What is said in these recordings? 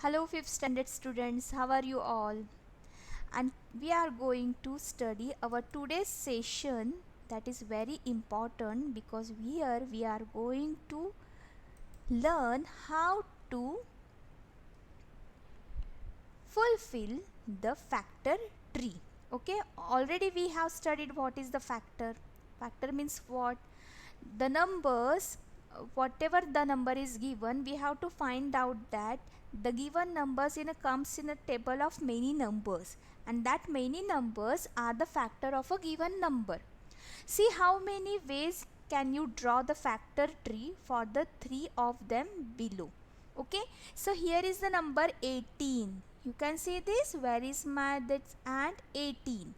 Hello 5th standard students, how are you all? And we are going to study our today's session that is very important because here we are going to learn how to fulfill the factor tree. Okay, already we have studied what is the factor. Factor means what? The numbers, whatever the number is given, we have to find out that the given numbers comes in a table of many numbers, and that many numbers are the factor of a given number. See how many ways can you draw the factor tree for the three of them below. Okay, so here is the number 18. You can see this, where is my that's and 18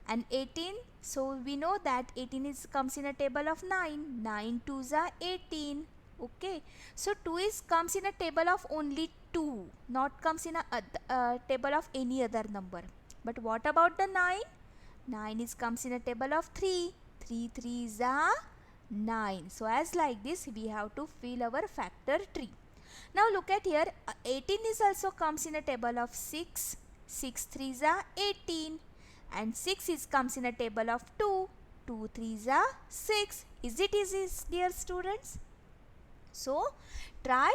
and 18, so we know that 18 comes in a table of 9. 9 2s are 18. Okay, so 2 comes in a table of only 2, not comes in a table of any other number. But what about the 9? 9 comes in a table of 3. 3 3s are 9. So as like this we have to fill our factor tree. Now look at here, 18 also comes in a table of 6. 6 3s are 18. And 6 comes in a table of 2. 2 3s are 6. Is it easy, dear students? So try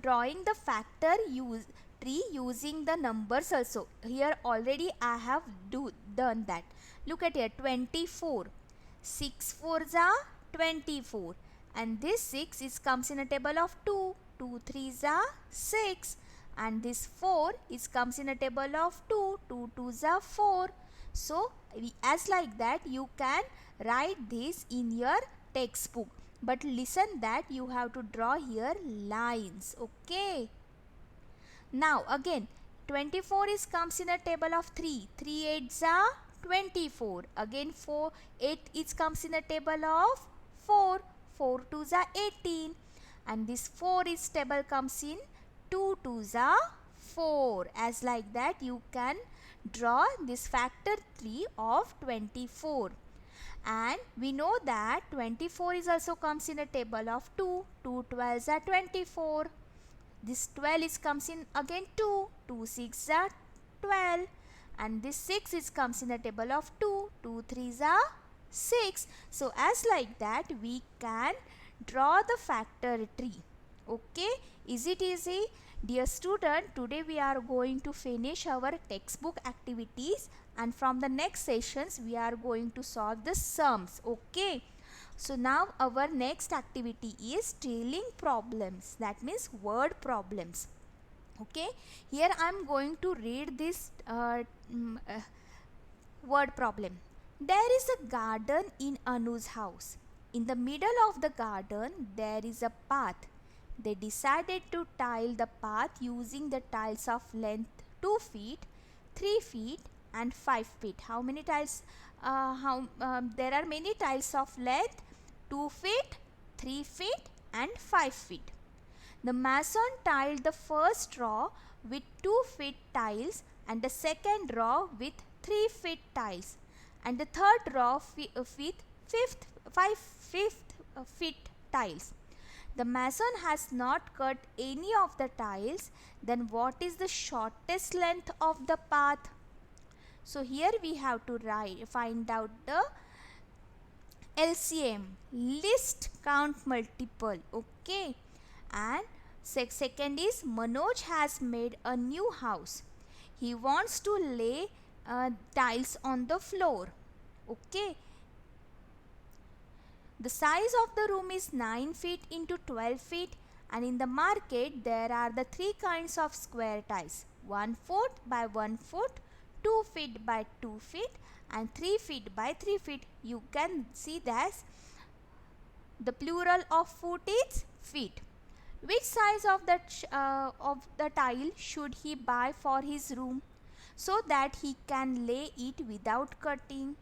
drawing the factor tree using the numbers also. Here already I have done that. Look at here, 24. 6 4s are 24. And this 6 comes in a table of 2. 2 3s are 6. And this 4 comes in a table of 2. 2 2s are 4. So as like that you can write this in your textbook, but listen that you have to draw here lines. Okay, now again 24 comes in a table of 3. 3 8s are 24. Again 8 comes in a table of 4. 4 2s are 18. And this 4 table comes in 2 2s are 4. As like that you can draw this factor tree of 24. And we know that 24 also comes in a table of 2. 2 12s are 24. This 12 comes in again 2. 2 6 are 12. And this 6 comes in a table of 2. 2 3s are 6. So as like that we can draw the factor tree. Okay, is it easy? Dear student, today we are going to finish our textbook activities, and from the next sessions we are going to solve the sums. Okay, so now our next activity is spelling problems, that means word problems. Okay, here I am going to read this word problem. There is a garden in Anu's house. In the middle of the garden there is a path. They decided to tile the path using the tiles of length 2 feet, 3 feet and 5 feet. How many tiles? There are many tiles of length 2 feet, 3 feet and 5 feet. The mason tiled the first row with 2 feet tiles and the second row with 3 feet tiles and the third row with 5 feet tiles. The mason has not cut any of the tiles. Then what is the shortest length of the path? So here we have to find out the LCM, least count multiple. Okay, and second is Manoj has made a new house. He wants to lay tiles on the floor. Okay, the size of the room is 9 feet into 12 feet, and in the market there are the 3 kinds of square tiles: 1 foot by 1 foot, 2 feet by 2 feet and 3 feet by 3 feet. You can see that the plural of foot is feet. Which size of the tile should he buy for his room so that he can lay it without cutting?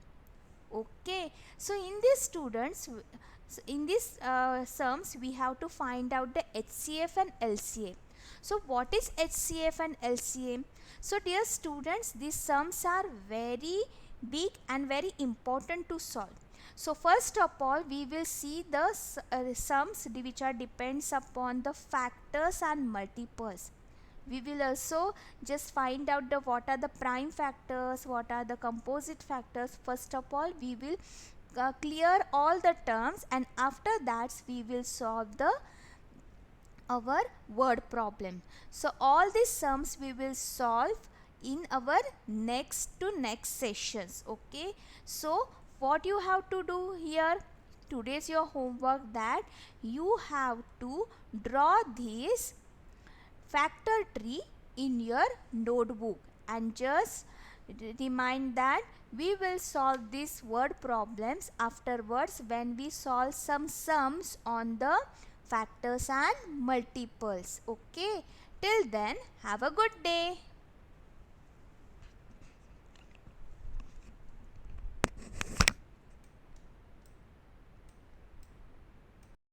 Okay, so in this students, in this sums we have to find out the HCF and LCM. So what is HCF and LCM? So dear students, these sums are very big and very important to solve. So first of all we will see the sums which are depends upon the factors and multiples. We will also just find out the what are the prime factors, what are the composite factors. First of all, we will clear all the terms, and after that we will solve the our word problem. So all these sums we will solve in our next to next sessions. Okay, so what you have to do here, today's your homework, that you have to draw this factor tree in your notebook, and just remind that we will solve these word problems afterwards when we solve some sums on the factors and multiples. Okay, till then, have a good day.